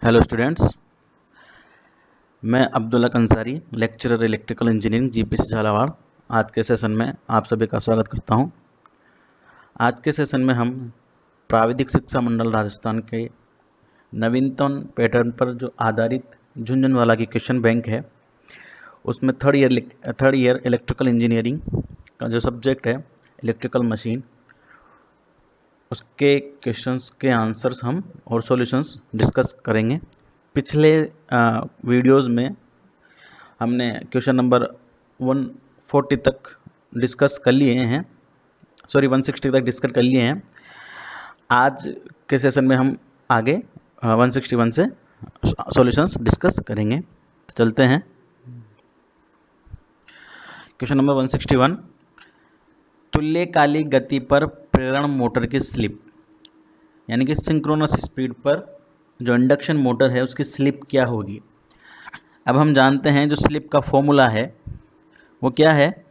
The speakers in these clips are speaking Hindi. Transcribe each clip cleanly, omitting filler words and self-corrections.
हेलो स्टूडेंट्स, मैं Abdullah Kansari, lecturer electrical engineering GPC Jhalawar. आज के सेशन में आप सभी का स्वागत करता हूं। आज के सेशन में हम प्राविधिक शिक्षा मंडल राजस्थान के नवीनतम पैटर्न पर जो आधारित झुंझुनवाला की क्वेश्चन बैंक है, उसमें थर्ड ईयर इलेक्ट्रिकल इंजीनियरिंग का जो सब्जेक्ट है इलेक्ट्रिकल मशीन, उसके क्वेश्चंस के आंसर्स हम और सॉल्यूशंस डिस्कस करेंगे। पिछले वीडियोस में हमने क्वेश्चन नंबर 140 तक डिस्कस कर लिए हैं, 160 तक डिस्कस कर लिए हैं। आज के सेशन में हम आगे 161 से सॉल्यूशंस डिस्कस करेंगे। तो चलते हैं क्वेश्चन नंबर 161। तुल्यकालिक गति पर प्रेरण मोटर की स्लिप, यानी कि सिंक्रोनस स्पीड पर जो इंडक्शन मोटर है उसकी स्लिप क्या होगी। अब हम जानते हैं जो स्लिप का फॉर्मूला है वो क्या है,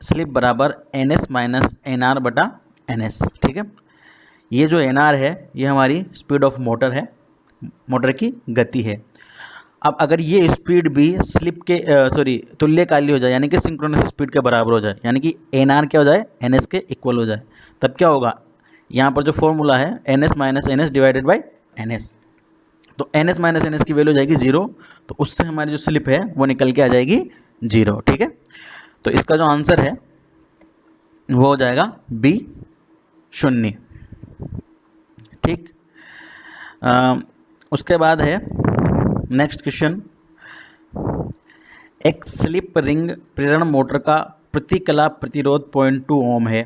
स्लिप बराबर NS माइनस NR बटा NS। ठीक है, ये जो NR है ये हमारी स्पीड ऑफ मोटर है, मोटर की गति है। अब अगर ये स्पीड भी स्लिप के तुल्यकाली हो जाए, यानी कि सिंक्रोनस स्पीड के बराबर हो जाए, यानी कि NR क्या हो जाए, NS के इक्वल हो जाए, तब क्या होगा, यहाँ पर जो फॉर्मूला है NS minus NS divided by NS, तो NS माइनस NS की वैल्यू हो जाएगी 0, तो उससे हमारी जो स्लिप है वो निकल के आ जाएगी 0। ठीक है, तो इसका जो आंसर है वो हो जाएगा B 0। ठीक, उसके बाद है नेक्स्ट क्वेश्चन। एक स्लिप रिंग प्रेरण मोटर का प्रतिकला प्रतिरोध 0.2 ओम है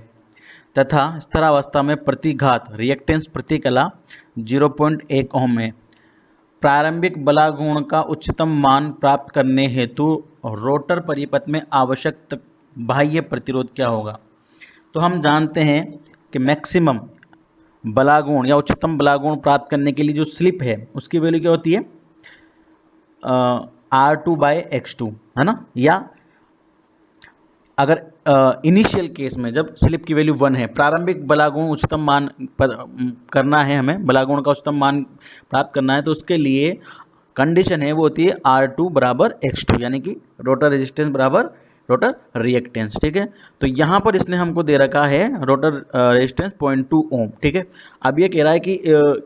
तथा स्थिरावस्था में प्रतिघात रिएक्टेंस प्रतिकला 0.1 ओम है। प्रारंभिक बलागुण का उच्चतम मान प्राप्त करने हेतु रोटर परिपथ में आवश्यक बाह्य प्रतिरोध क्या होगा। तो हम जानते हैं कि मैक्सिमम बलागुण या उच्चतम बलागुण प्राप्त करने के लिए जो स्लिप है उसकी वैल्यू क्या होती है, R2/X2, है ना। या अगर इनिशियल केस में जब स्लिप की वैल्यू 1 है, प्रारंभिक बलागुण उच्चतम मान करना है, हमें बलागुण का उच्चतम मान प्राप्त करना है, तो उसके लिए कंडीशन है वो होती है R2 बराबर X2, यानी कि रोटर रेजिस्टेंस बराबर रोटर रिएक्टेंस। ठीक है, तो यहाँ पर इसने हमको दे रखा है रोटर रेजिस्टेंस 0.2 ओम। ठीक है, अब ये कह रहा है कि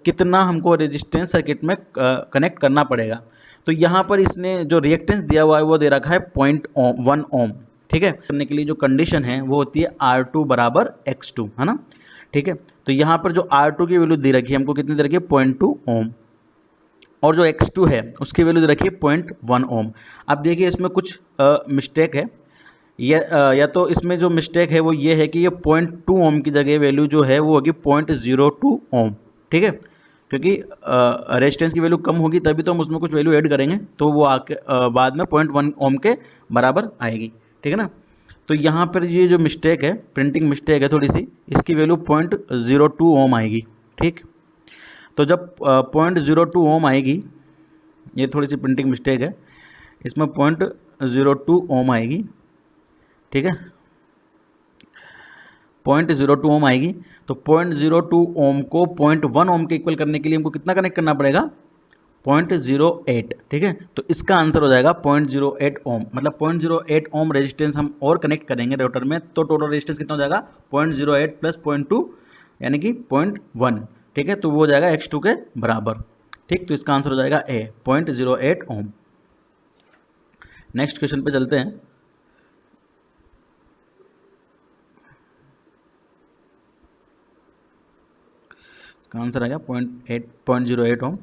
कितना हमको रेजिस्टेंस सर्किट में कनेक्ट करना पड़ेगा। तो यहाँ पर इसने जो रिएक्टेंस दिया हुआ है वो दे रखा है 0.1 ओम। ठीक है, करने के लिए जो कंडीशन है वो होती है R2 बराबर X2, है ना। ठीक है, तो यहाँ पर जो R2 की वैल्यू दे रखी है हमको, कितनी दे रखी है, 0.2 ओम, और जो X2 है उसकी वैल्यू दे रखी है 0.1 ओम। अब देखिए इसमें कुछ मिस्टेक है, या तो इसमें जो मिस्टेक है वो ये है कि ये 0.2 ओम की जगह वैल्यू जो है वो होगी 0.02 ओम। ठीक है, क्योंकि रेजिस्टेंस की वैल्यू कम होगी तभी तो हम उसमें कुछ वैल्यू ऐड करेंगे, तो वो आके बाद में 0.1 ओम के बराबर आएगी। ठीक है ना, तो यहाँ पर ये जो मिस्टेक है, प्रिंटिंग मिस्टेक है थोड़ी सी, इसकी वैल्यू 0.02 ओम आएगी। ठीक, तो जब 0.02 ओम आएगी, ये थोड़ी सी प्रिंटिंग मिस्टेक है, इसमें 0.02 ओम आएगी। ठीक है, 0.02 ओम आएगी, तो 0.02 ओम को 0.1 ओम के इक्वल करने के लिए हमको कितना कनेक्ट करना पड़ेगा, 0.08। ठीक है, तो इसका आंसर हो जाएगा 0.08 ओम, मतलब 0.08 ओम रेजिस्टेंस हम और कनेक्ट करेंगे रोटर में, तो टोटल रेजिस्टेंस कितना हो जाएगा, 0.08 प्लस 0.2 यानी कि 0.1। ठीक है, तो वो हो जाएगा X2 के बराबर। ठीक, तो इसका आंसर हो जाएगा A 0.08 ओम। नेक्स्ट क्वेश्चन पे चलते हैं। इसका आंसर आ गया 0.08 ओम।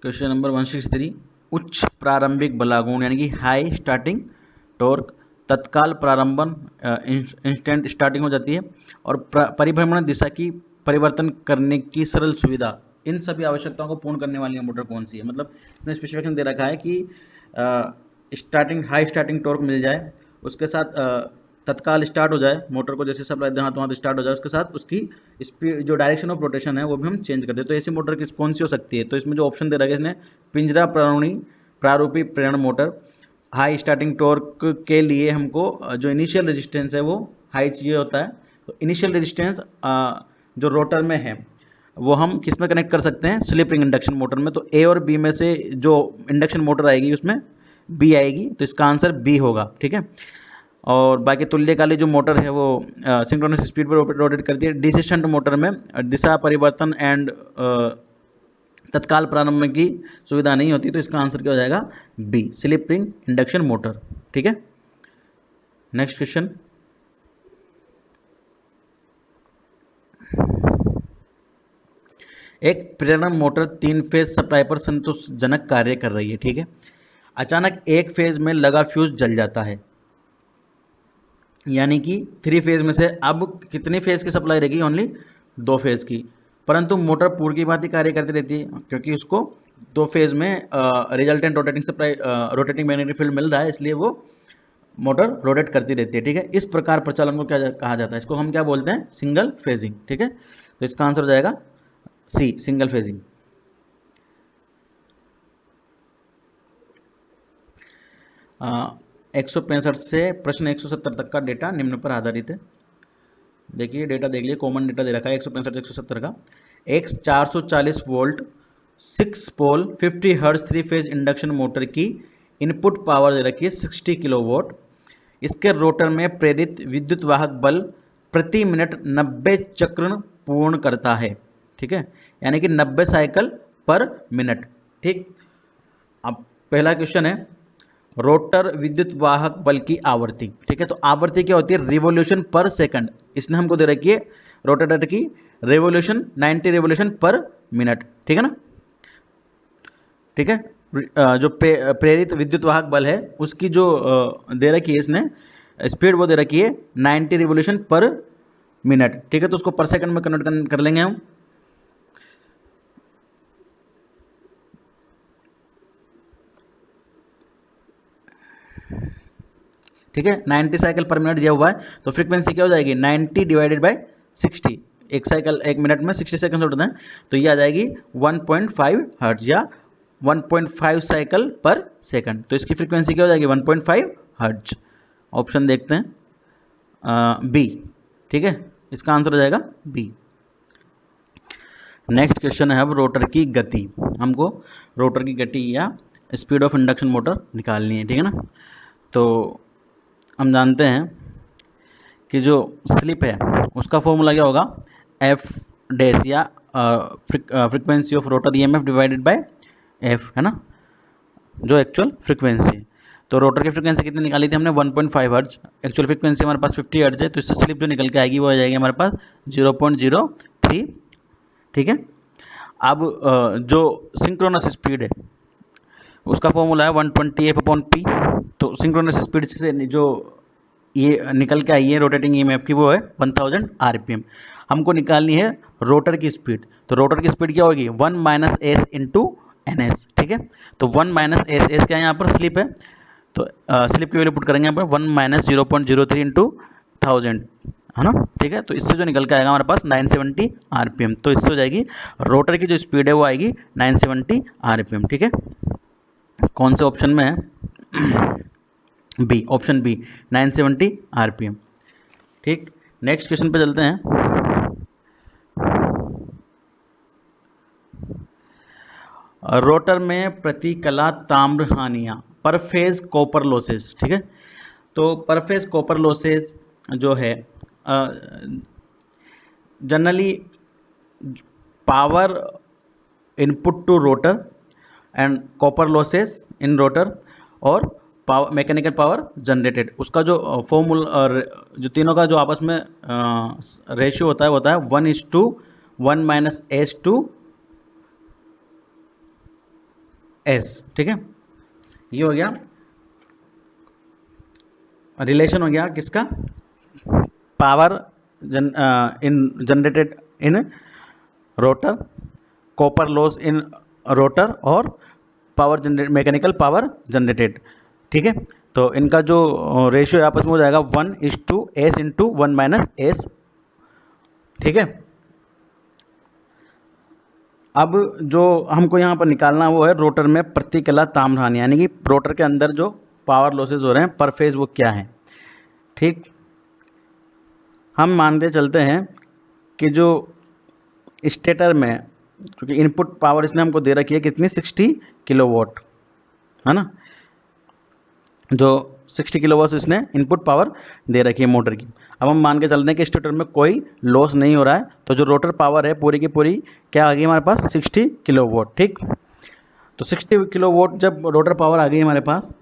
Question number 163। उच्च प्रारंभिक बलागुण यानी कि हाई स्टार्टिंग टॉर्क तत्काल प्रारंभन इंस्टेंट स्टार्टिंग हो जाती है, और परिभ्रमण दिशा की परिवर्तन करने की सरल सुविधा, इन सभी आवश्यकताओं को पूर्ण करने वाली मोटर कौन सी है। मतलब इसने स्पेसिफिकेशन दे रखा है कि स्टार्टिंग हाई स्टार्टिंग टॉर्क मिल जाए, उसके साथ तत्काल स्टार्ट हो जाए मोटर को, जैसे सब रहते हाथों हाथ स्टार्ट हो जाए, उसके साथ उसकी स्पीड जो डायरेक्शन ऑफ रोटेशन है वो भी हम चेंज कर दें, तो ऐसी मोटर की कौन सी हो सकती है। तो इसमें जो ऑप्शन दे रखा है इसने, पिंजरा प्रारूपी प्रेरण मोटर, हाई स्टार्टिंग टॉर्क के लिए हमको जो इनिशियल रेजिस्टेंस है वो हाई चाहिए होता है, तो इनिशियल रेजिस्टेंस जो रोटर में है वो हम किस में कनेक्ट कर सकते हैं, स्लिप रिंग इंडक्शन मोटर में। तो ए और बी में से जो इंडक्शन मोटर आएगी उसमें बी आएगी, तो इसका आंसर बी होगा। ठीक है, और बाकी तुल्यकाली जो मोटर है वो सिंक्रोनस स्पीड पर रोटेट करती है। डीसी शंट मोटर में दिशा परिवर्तन एंड तत्काल प्रारंभ की सुविधा नहीं होती, तो इसका आंसर क्या हो जाएगा, B, slip ring induction motor. ठीक है, नेक्स्ट क्वेश्चन। एक प्रेरण मोटर 3 फेज सप्लाई पर संतोषजनक कार्य कर रही है। ठीक है, अचानक एक फेज में लगा फ्यूज जल जाता है, यानी कि 3 फेज में से अब कितनी फेज की सप्लाई रहेगी, ओनली 2 फेज की। परंतु मोटर पूर्व की भांति कार्य करती रहती है, क्योंकि उसको 2 फेज में resultant rotating supply rotating magnetic field मिल रहा है, इसलिए वो मोटर रोटेट करती रहती है। ठीक है, इस प्रकार प्रचालन को क्या कहा जाता है, इसको हम क्या बोलते हैं, सिंगल फेजिंग। ठीक है, तो इसका आंसर हो जाएगा सी, सिंगल फेजिंग। आ, 165 से प्रश्न 170 तक का डेटा निम्न पर आधारित है। देखिए डेटा देख लीजिए, कॉमन डेटा दे रखा है 165 से 170 का। एक 440 वोल्ट 6 पोल 50 हर्ट्ज 3 फेज इंडक्शन मोटर की इनपुट पावर दे रखी है 60 किलोवाट। इसके रोटर में प्रेरित विद्युत वाहक बल प्रति मिनट 90 चक्र पूर्ण करता है। ठीक है, यानी कि 90 साइकिल पर मिनट। ठीक, अब पहला क्वेश्चन है रोटर विद्युत वाहक बल की आवृत्ति। ठीक है, तो आवृत्ति क्या होती है, रिवोल्यूशन पर सेकंड। इसने हमको दे रखी है रोटेटर की रिवोल्यूशन 90 रिवोल्यूशन पर मिनट। ठीक है ना, ठीक है, जो प्रेरित विद्युत वाहक बल है उसकी जो दे रखी है इसने स्पीड, वो दे रखी है 90 रिवोल्यूशन पर मिनट। ठीक है, तो उसको पर सेकंड में कन्वर्ट कर लेंगे हम। ठीक है, 90 साइकिल पर मिनट दिया हुआ है, तो फ्रीक्वेंसी क्या हो जाएगी, 90 डिवाइडेड बाय 60। एक साइकिल एक मिनट में 60 सेकंड होते हैं, तो ये आ जाएगी 1.5 हर्ट्ज या 1.5 साइकिल पर सेकंड। तो इसकी फ्रीक्वेंसी क्या हो जाएगी, 1.5 हर्ट्ज। ऑप्शन देखते हैं बी। ठीक है, इसका आंसर हो जाएगा बी। नेक्स्ट क्वेश्चन है अब रोटर की गति। हमको रोटर की गति या स्पीड ऑफ इंडक्शन मोटर निकालनी है। ठीक है ना, तो हम जानते हैं कि जो स्लिप है उसका फॉर्मूला क्या होगा, एफ डैश या frequency of rotor EMF divided by F, है ना, जो एक्चुअल फ्रीक्वेंसी। तो रोटर की फ्रीक्वेंसी कितनी निकाली थी हमने, 1.5 हर्ट्ज। एक्चुअल फ्रीक्वेंसी हमारे पास 50 हर्ट्ज है, तो इससे स्लिप जो निकल के आएगी वो आ जाएगी हमारे पास 0.03। ठीक है, अब जो सिंक्रोनस स्पीड है उसका फॉर्मूला है 120F/P। तो सिंक्रोनस स्पीड से जो ये निकल के आई है रोटेटिंग ईएमएफ की, वो है 1000 RPM। हमको निकालनी है रोटर की स्पीड, तो रोटर की स्पीड क्या होगी, 1 - s × ns। ठीक है, तो 1 - s क्या है, यहाँ पर स्लिप है, तो स्लिप की वैल्यू पुट करेंगे यहाँ पर 1 - 0.03 × 1000, है ना। ठीक है, तो इससे जो निकल के आएगा हमारे पास 970 RPM। तो इससे हो जाएगी रोटर की जो स्पीड है वो आएगी 970 RPM। ठीक है, कौन से ऑप्शन में है, बी, ऑप्शन बी, 970 RPM। ठीक, नेक्स्ट क्वेश्चन पे चलते हैं। रोटर में प्रतिकला ताम्र हानियाँ, पर फेज कॉपर लॉसेस। ठीक है, तो पर फेज कॉपर लॉसेस जो है generally power input to rotor and copper losses in rotor और पावर मैकेनिकल पावर जनरेटेड, उसका जो फॉर्मूला जो तीनों का जो आपस में रेशियो होता है वो होता है 1:1 - s/s। ठीक है, ये हो गया रिलेशन, हो गया किसका, power generated in rotor, copper loss in rotor और power generate mechanical power generated. ठीक है, तो इनका जो रेशियो आपस में हो जाएगा 1:s × 1 - s। ठीक है, अब जो हमको यहाँ पर निकालना वो है रोटर में प्रतिकला ताम्र हानि, यानी कि रोटर के अंदर जो पावर लॉसेज हो रहे हैं पर फेज वो क्या है। ठीक, हम मानते चलते हैं कि जो स्टेटर में, क्योंकि इनपुट पावर इसने हमको दे रखी है कितनी, 60 किलोवाट, है ना, जो 60 किलोवाट इसने इनपुट पावर दे रखी है मोटर की। अब हम मान के चल रहे हैं कि स्टेटर में कोई लॉस नहीं हो रहा है, तो जो रोटर पावर है पूरी की पूरी क्या आ गई हमारे पास, 60 किलोवाट। ठीक, तो 60 किलोवाट जब रोटर पावर आ गई हमारे पास,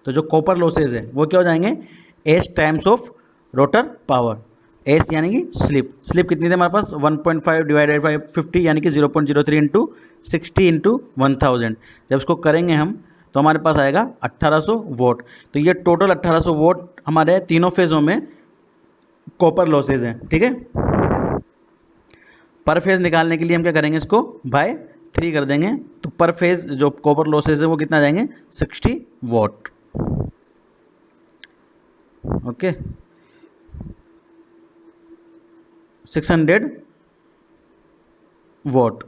तो जो कॉपर लॉसेज है वो क्या हो जाएंगे, S times of rotor power, S यानी कि स्लिप कितनी थी हमारे पास, 1.5 डिवाइडेड बाई 50 यानी कि 0.03 इंटू 60 इंटू 1000। जब इसको करेंगे हम तो हमारे पास आएगा 1800 वोट। तो ये टोटल 1800 वोट हमारे तीनों फेज़ों में कॉपर लॉसेज हैं। ठीक है, पर फेज़ निकालने के लिए हम क्या करेंगे, इसको बाय 3 कर देंगे, तो पर फेज़ जो कॉपर लॉसेज है वो कितना जाएंगे, 60 वोट। ओके, 600 वोट,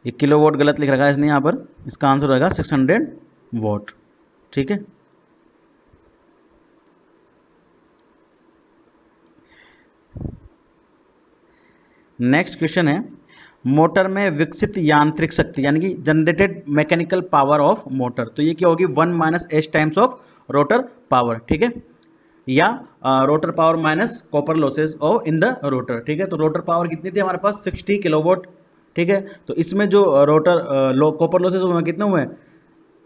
ये किलो वोट गलत लिख रखा है इसने यहाँ पर, इसका आंसर रहेगा 600 वोट। ठीक है, नेक्स्ट क्वेश्चन है, मोटर में विकसित यांत्रिक शक्ति यानी कि generated mechanical power of motor, तो ये क्या होगी, 1 minus S times of rotor power. ठीक है, या rotor power minus copper losses of in the rotor. ठीक है, तो रोटर पावर कितनी थी हमारे पास, 60 किलोवाट। ठीक है, तो इसमें जो रोटर कॉपर लॉसेज हुए कितने हुए,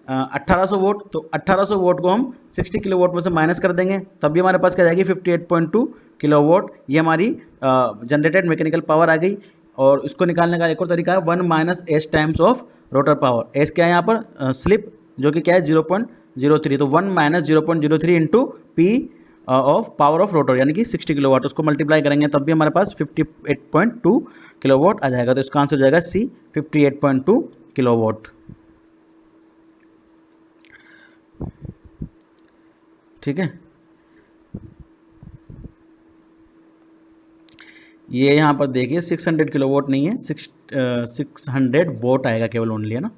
1800 वोट। तो 1800 वोट को हम 60 किलोवाट में से माइनस कर देंगे, तब भी हमारे पास क्या जाएगी, 58.2 किलोवाट। ये हमारी जनरेटेड मैकेनिकल पावर आ गई। और इसको निकालने का एक और तरीका है, 1 minus S times of rotor power. S क्या है यहाँ पर, स्लिप, जो कि क्या है 0.03, तो 1 minus 0.03 into P of power of rotor यानी कि 60 किलोवाट, उसको मल्टीप्लाई करेंगे तब भी हमारे पास 58.2 किलोवाट आ जाएगा। तो इसका आंसर हो जाएगा सी, 58.2 किलोवाट। ठीक है, ये यहाँ पर देखिए 600 किलोवाट नहीं है, 600 वोट आएगा केवल ओनली, है ना।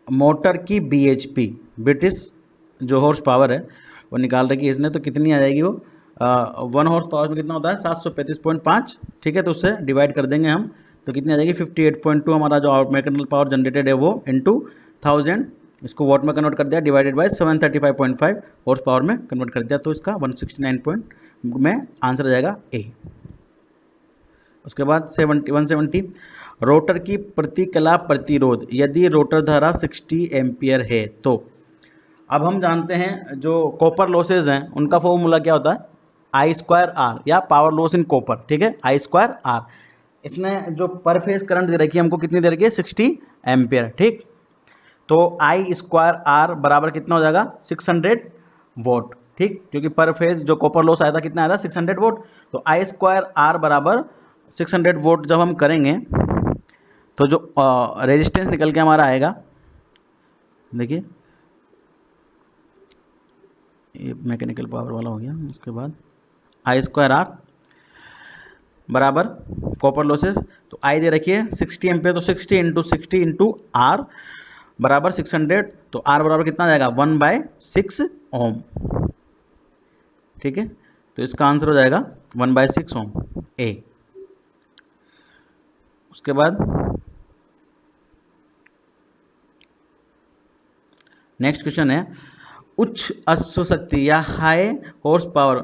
मोटर की BHP, ब्रिटिश जो हॉर्स पावर है वो निकाल रखी है इसने, तो कितनी आ जाएगी वो, 1 हॉर्स पावर में कितना होता है, 735.5। ठीक है, तो उससे डिवाइड कर देंगे हम, तो कितनी आ जाएगी, 58.2 हमारा जो मैकेनिकल पावर जनरेटेड है वो इंटू 1000, इसको वॉट में कन्वर्ट कर दिया, डिवाइडेड बाय 735.5 हॉर्स पावर में कन्वर्ट कर दिया, तो इसका 169 में आंसर आ जाएगा ए। उसके बाद 170, रोटर की प्रतिकला प्रतिरोध यदि रोटर धारा 60 एम्पियर है तो। अब हम जानते हैं जो कॉपर लॉसेज हैं उनका फॉर्मूला क्या होता है, I²R या पावर लॉस इन कॉपर। ठीक है, I²R। इसने जो पर फेज करंट दे रखी है हमको, कितनी दे रखी है, 60 एम्पियर। ठीक, तो I²R बराबर कितना हो जाएगा, 600 वोट। ठीक, क्योंकि पर फेज जो कॉपर लॉस आया था कितना आया था, 600 वोट। तो I²R बराबर 600 वोट जब हम करेंगे तो जो रेजिस्टेंस निकल के हमारा आएगा, देखिए ये मैकेनिकल पावर वाला हो गया। उसके बाद I²R बराबर कॉपर लॉसेस, तो आई दे रखिए 60 एम्पियर, तो 60 इंटू R बराबर 600, तो R बराबर कितना आ जाएगा, 1/6 ओम। ठीक है, तो इसका आंसर हो जाएगा 1/6 ओम, ए। उसके बाद नेक्स्ट क्वेश्चन है, उच्च अश्व शक्ति या हाई हॉर्स पावर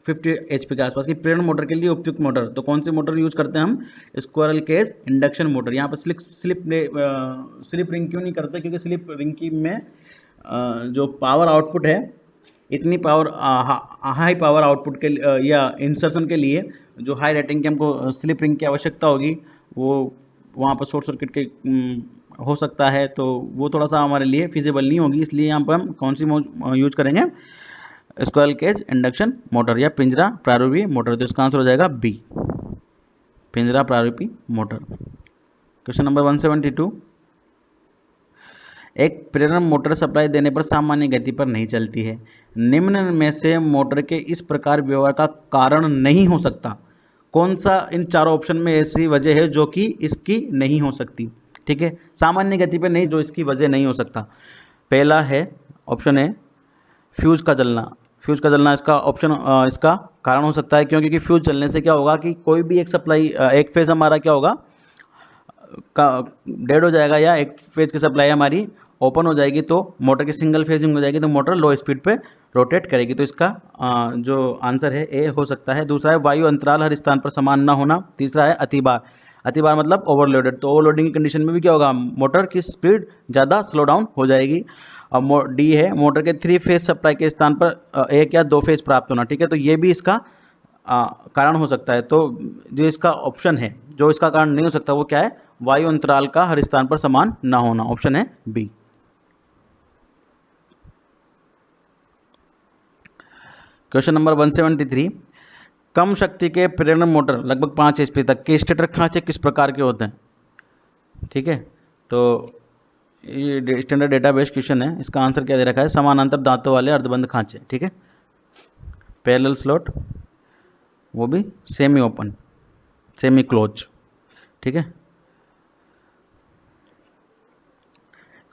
50 HP के आसपास की प्रेरण मोटर के लिए उपयुक्त मोटर, तो कौन सी मोटर यूज करते हैं हम, स्क्विरल केज इंडक्शन मोटर। यहाँ पर स्लिप रिंग क्यों नहीं करते, क्योंकि स्लिप रिंग की में जो पावर आउटपुट है, इतनी पावर हाई पावर आउटपुट के या इंसर्शन के लिए जो हाई रेटिंग की हमको स्लिप रिंग की आवश्यकता होगी, वो वहाँ पर शॉर्ट सर्किट के हो सकता है, तो वो थोड़ा सा हमारे लिए फिजिबल नहीं होगी। इसलिए यहाँ पर हम कौन सी यूज करेंगे, स्क्विरल केज इंडक्शन मोटर या पिंजरा प्रारूपी मोटर। तो इसका आंसर हो जाएगा बी, पिंजरा प्रारूपी मोटर। क्वेश्चन नंबर 172, एक प्रेरण मोटर सप्लाई देने पर सामान्य गति पर नहीं चलती है, निम्न में से मोटर के इस प्रकार व्यवहार का कारण नहीं हो सकता। कौन सा इन चारों ऑप्शन में ऐसी वजह है जो कि इसकी नहीं हो सकती। ठीक है, सामान्य गति पर नहीं, जो इसकी वजह नहीं हो सकता। पहला है ऑप्शन है फ्यूज का जलना। फ्यूज़ का जलना इसका ऑप्शन इसका कारण हो सकता है। क्यों? क्योंकि फ्यूज़ जलने से क्या होगा कि कोई भी एक सप्लाई एक फेज़ हमारा क्या होगा का डेड हो जाएगा, या एक फेज़ की सप्लाई हमारी ओपन हो जाएगी तो मोटर की सिंगल फेजिंग हो जाएगी, तो मोटर लो स्पीड पे रोटेट करेगी। तो इसका जो आंसर है ए हो सकता है। दूसरा है वायु अंतराल हर स्थान पर समान ना होना। तीसरा है अतिभार। अतिभार मतलब ओवरलोडेड। तो ओवरलोडिंग की कंडीशन में भी क्या होगा, मोटर की स्पीड ज़्यादा स्लो डाउन हो जाएगी। अब डी है मोटर के 3 फेज सप्लाई के स्थान पर एक या 2 फेज प्राप्त होना। ठीक है, तो ये भी इसका कारण हो सकता है। तो जो इसका ऑप्शन है, जो इसका कारण नहीं हो सकता वो क्या है, वायु अंतराल का हर स्थान पर समान ना होना। ऑप्शन है बी। क्वेश्चन नंबर 173, कम शक्ति के प्रेरण मोटर लगभग 5 HP तक के स्टेटर खांचे किस प्रकार के होते हैं? ठीक है, तो ये स्टैंडर्ड डेटाबेस क्वेश्चन है। इसका आंसर क्या दे रखा है, समानांतर दांतों वाले अर्धबंद खांचे। ठीक है, पैरेलल स्लॉट, वो भी सेमी ओपन, सेमी क्लोज। ठीक है,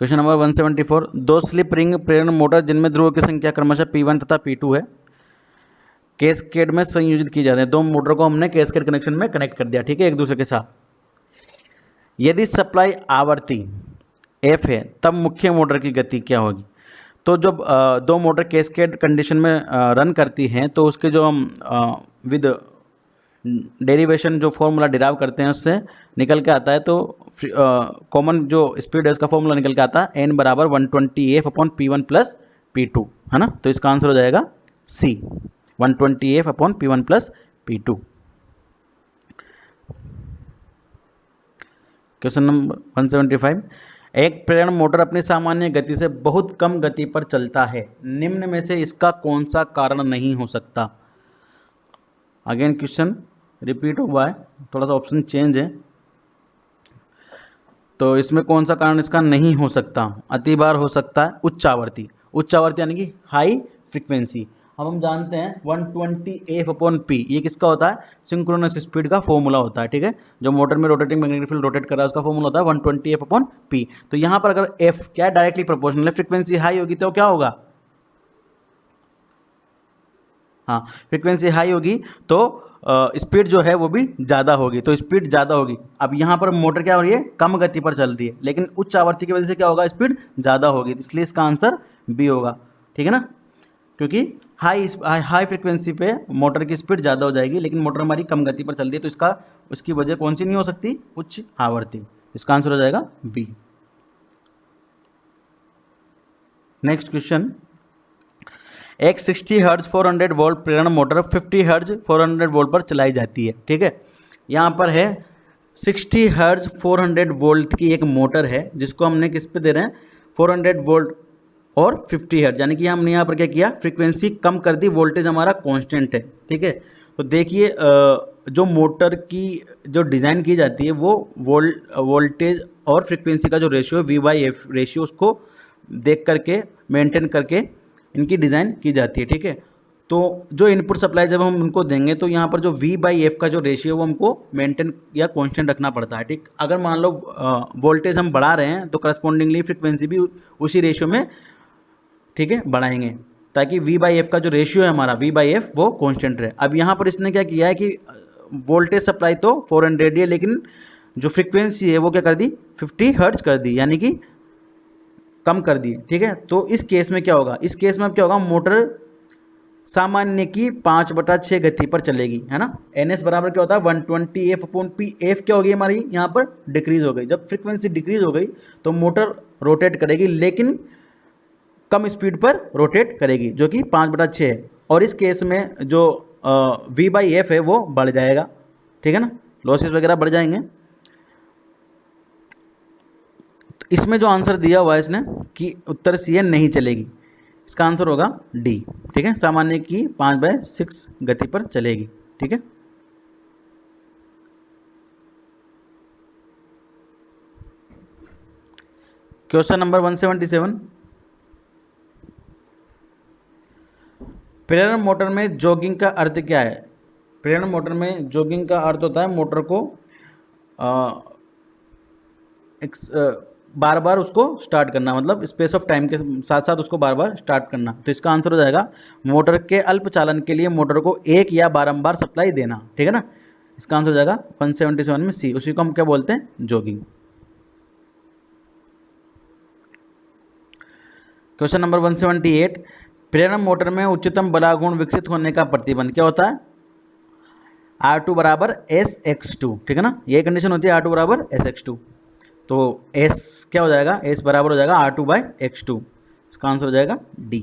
क्वेश्चन नंबर 174, 2 स्लिप रिंग प्रेरण मोटर जिनमें ध्रुवों की संख्या क्रमशः P1 तथा P2 है, कैस्केड में संयोजित की जाती है। 2 मोटर को हमने कैस्केड कनेक्शन में कनेक्ट कर दिया। ठीक है, एक दूसरे के साथ। यदि सप्लाई आवृत्ति F है तब मुख्य मोटर की गति क्या होगी? तो जब 2 मोटर कैस्केड कंडीशन में रन करती हैं तो उसके जो हम विद डेरिवेशन जो फॉर्मूला डिराइव करते हैं उससे निकल के आता है, तो कॉमन जो स्पीड है उसका फॉर्मूला निकल के आता है n बराबर 120F upon P1 plus P2, है ना। तो इसका आंसर हो जाएगा C, 120F upon P1 plus P2। Question number 175, एक प्रेरण मोटर अपनी सामान्य गति से बहुत कम गति पर चलता है, निम्न में से इसका कौन सा कारण नहीं हो सकता? अगेन क्वेश्चन रिपीट हुआ है, थोड़ा सा ऑप्शन चेंज है। तो इसमें कौन सा कारण इसका नहीं हो सकता? अतिभार हो सकता है, उच्च आवृत्ति, उच्च आवृत्ति यानी कि हाई फ्रीक्वेंसी। अब हम जानते हैं 120F अपॉन P, ये किसका होता है, सिंक्रोनस स्पीड का फॉर्मूला होता है। ठीक है, जो मोटर में रोटेटिंग मैग्नेटिक फील्ड रोटेट कर रहा है उसका फॉर्मूला होता है 120F अपॉन P। तो यहाँ पर अगर F क्या डायरेक्टली प्रोपोर्शनल है, फ्रीक्वेंसी हाई होगी तो क्या होगा, हाँ फ्रीक्वेंसी हाई होगी तो स्पीड जो है वो भी ज़्यादा होगी, तो स्पीड ज़्यादा होगी। अब यहाँ पर मोटर क्या हो रही है, कम गति पर चल रही है, लेकिन उच्च आवृत्ति की वजह से क्या होगा, स्पीड ज़्यादा होगी, इसलिए इसका आंसर बी होगा। ठीक है ना, क्योंकि हाई फ्रीक्वेंसी पे मोटर की स्पीड ज़्यादा हो जाएगी, लेकिन मोटर हमारी कम गति पर चल रही है, तो इसका उसकी वजह कौन सी नहीं हो सकती, उच्च आवृत्ति। इसका आंसर हो जाएगा बी। नेक्स्ट क्वेश्चन, एक 60 हर्ट्ज 400 वोल्ट प्रेरण मोटर 50 हर्ट्ज 400 वोल्ट पर चलाई जाती है। ठीक है, यहाँ पर है 60 हर्ट्ज 400 वोल्ट की एक मोटर है जिसको हमने किस पे दे रहे हैं, 400 वोल्ट और 50 हर्ट्ज, यानी कि हमने यहाँ पर क्या किया, फ्रीक्वेंसी कम कर दी, वोल्टेज हमारा कांस्टेंट है। ठीक है, तो देखिए जो मोटर की जो डिज़ाइन की जाती है वो वोल्टेज और फ्रीक्वेंसी का जो रेशियो V/F रेशियो उसको देख करके मेंटेन करके इनकी डिज़ाइन की जाती है। ठीक है, तो जो इनपुट सप्लाई जब हम उनको देंगे तो यहाँ पर जो V/F का जो रेशियो वो हमको मेंटेन या कांस्टेंट रखना पड़ता है। ठीक, अगर मान लो वोल्टेज हम बढ़ा रहे हैं तो करस्पॉन्डिंगली फ्रीक्वेंसी भी उसी रेशियो में, ठीक है, बढ़ाएंगे, ताकि V/F का जो रेशियो है हमारा V/F वो कांस्टेंट रहे। अब यहाँ पर इसने क्या किया है कि वोल्टेज सप्लाई तो 400 है, लेकिन जो फ्रीक्वेंसी है वो क्या कर दी, 50 हर्ट्ज कर दी, यानी कि कम कर दी। ठीक है, तो इस केस में क्या होगा, इस केस में अब क्या होगा, मोटर सामान्य की 5/6 गति पर चलेगी, है ना। NS बराबर क्या होता है 120F अपॉन P। F क्या होगी हमारी यहाँ पर डिक्रीज हो गई, जब फ्रीक्वेंसी डिक्रीज हो गई तो मोटर रोटेट करेगी लेकिन कम स्पीड पर रोटेट करेगी, जो कि 5/6 है, और इस केस में जो V/F है वो बढ़ जाएगा। ठीक है ना, लॉसेस वगैरह बढ़ जाएंगे। तो इसमें जो आंसर दिया हुआ है इसने कि उत्तर सी है, नहीं चलेगी, इसका आंसर होगा डी। ठीक है, सामान्य की 5/6 गति पर चलेगी। ठीक है, क्वेश्चन नंबर 177, प्रेरण मोटर में जॉगिंग का अर्थ क्या है? प्रेरण मोटर में जॉगिंग का अर्थ होता है मोटर को बार बार उसको स्टार्ट करना, मतलब स्पेस ऑफ टाइम के साथ साथ उसको बार बार स्टार्ट करना। तो इसका आंसर हो जाएगा मोटर के अल्प चालन के लिए मोटर को एक या बारंबार सप्लाई देना, ठीक है ना। इसका आंसर हो जाएगा 177 में सी, उसी को हम क्या बोलते हैं, जॉगिंग। क्वेश्चन नंबर 178, प्रेरण मोटर में उच्चतम बलागुण विकसित होने का प्रतिबंध क्या होता है, R2 बराबर SX2, ठीक है ना, ये कंडीशन होती है R2 बराबर SX2। तो S क्या हो जाएगा, S बराबर हो जाएगा R2/X2, इसका आंसर हो जाएगा D।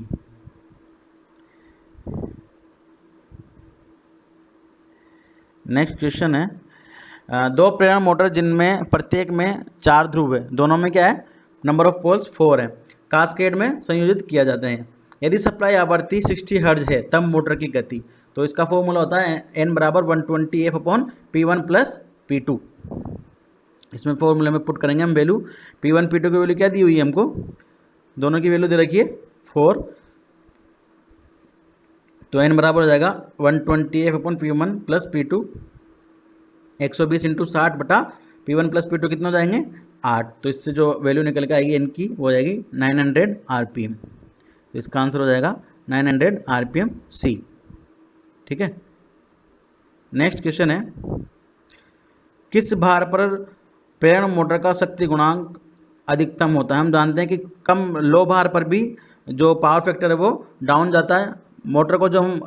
नेक्स्ट क्वेश्चन है, दो प्रेरण मोटर जिनमें प्रत्येक में 4 ध्रुव है, दोनों में क्या है, नंबर ऑफ पोल्स 4 है, कास्केड में संयोजित किया जाते हैं। यदि सप्लाई आवृत्ति 60 हर्ट्ज है तब मोटर की गति, तो इसका फॉर्मूला होता है N बराबर 120F/P1 प्लस P2। इसमें फॉर्मूले में पुट करेंगे हम वैल्यू, P1 P2 की वैल्यू क्या दी हुई है हमको, दोनों की वैल्यू दे रखी है 4, तो N बराबर हो जाएगा 120F/P1 प्लस P2, 120 × 60 बटा P1 प्लस P2 कितना हो जाएंगे 8, तो इससे जो वैल्यू निकल के आएगी N की वो हो जाएगी 900 RPM, तो इसका आंसर हो जाएगा 900 RPM C, ठीक है। नेक्स्ट क्वेश्चन है, किस भार पर प्रेरण मोटर का शक्ति गुणांक अधिकतम होता है। हम जानते हैं कि कम लो भार पर भी जो पावर फैक्टर है वो डाउन जाता है। मोटर को जो हम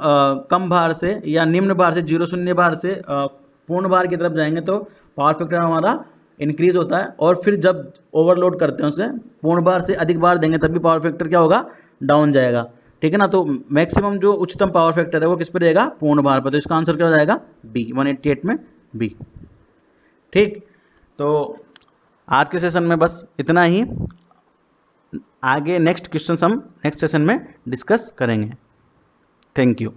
कम भार से या निम्न भार से 0 भार से पूर्ण भार की तरफ जाएंगे तो पावर फैक्टर हमारा इंक्रीज होता है, और फिर जब ओवरलोड करते हैं उसे पूर्ण भार से अधिक भार देंगे तब भी पावर फैक्टर क्या होगा, डाउन जाएगा, ठीक है ना। तो मैक्सिमम जो उच्चतम पावर फैक्टर है वो किस पर रहेगा, पूर्ण भार पर, तो इसका आंसर क्या हो जाएगा बी, 188 में बी, ठीक। तो आज के सेशन में बस इतना ही, आगे नेक्स्ट क्वेश्चन हम नेक्स्ट सेशन में डिस्कस करेंगे। Thank you.